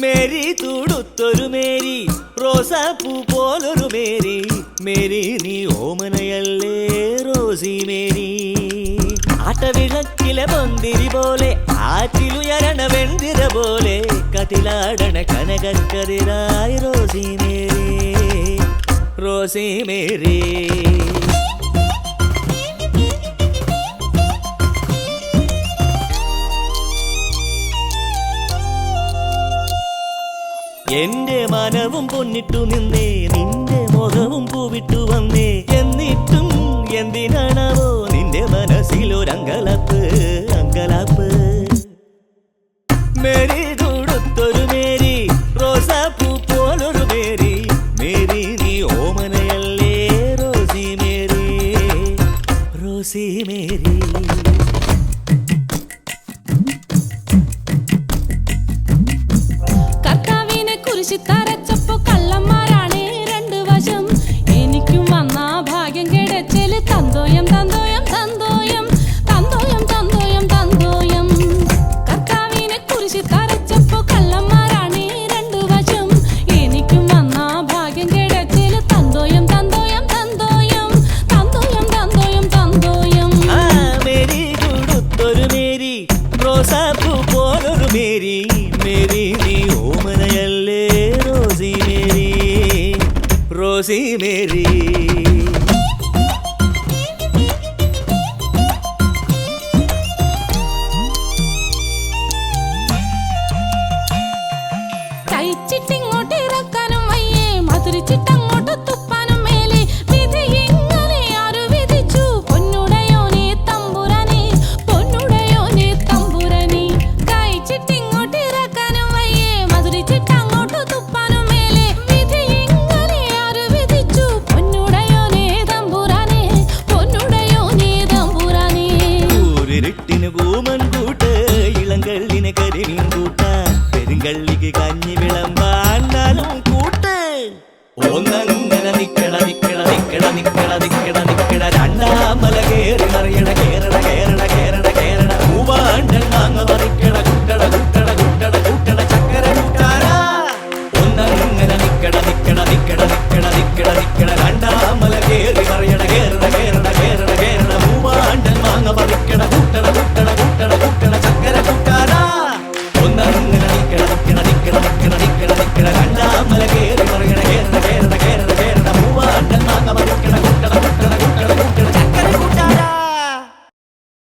Mary തുടുത്തൊരു Mary റോസാപ്പൂ പോലൊരു Mary Mary നീ ഓമനയല്ലേ റോസി മേരി ആട്ടവിളക്കിലെ പന്തിരി പോലെ ആറ്റിലുയരണ വെണ്ടിര പോലെ കതിലാടണ കനകക്കതിരായി റോസി മേരി റോസി മേരി എന്റെ മനവും പൊന്നിട്ടു നിന്നേ നിന്റെ മുഖവും പൂവിട്ടു വന്നേ എന്നിട്ടും എന്തിനാണാവോ നിന്റെ മനസ്സിലൊരങ്കലാപ്പ് അങ്കലാപ്പ് മേരി തുടുത്തൊരു മേരി റോസാപ്പൂ പോലൊരു മേരി മേരി നീ ഓമനയല്ലേ റോസി മേരി റോസി മേരി തരച്ചപ്പോ കള്ളന്മാരാണേ രണ്ടു വശം എനിക്കും വന്ന ഭാഗ്യം കിടച്ചല് തന്തോയം തന്തോയം തന്തോയം തന്തോയം തന്തോയം തന്തോയം കർത്താവിനെ കുറിച്ച് തരച്ചപ്പോ കള്ളന്മാരാണേ രണ്ടു വശം എനിക്കും വന്ന ഭാഗ്യം കിടച്ചല് തന്തോയം തന്തോയം തന്തോയം തന്തോയം തന്തോയം തന്തോയം മേരി തുടുത്തൊരു മേരി റോസാപ്പൂ പോലൊരു മേരി മേരി നീ ഓമനയല്ലേ റോസി മേരി റോസി മേരി കഴിച്ചിട്ടിങ്ങോട്ട് ഇറക്കാനും വയ്യേ മധുരിച്ചിട്ടങ്ങോട്ട് തുപ്പാനും മേലെ വിധി ഇങ്ങനെ ആരു വിധിച്ചു പൊന്നുടയോനെ തമ്പുരാനെ പൊന്നുടയോനെ തമ്പുരാനെ കഴിച്ചിട്ടിങ്ങോട്ട് ഇറക്കാനും വയ്യേ മധുരിച്ചിട്ടങ്ങോട്ട് തുപ്പാനും മേലെ വിധി ഇങ്ങനെ ആരു വിധിച്ചു പൊന്നുടയോനെ തമ്പുരാനെ പൊന്നുടയോനെ തമ്പുരാനെ ൂരിട്ടിന് കൂമൻ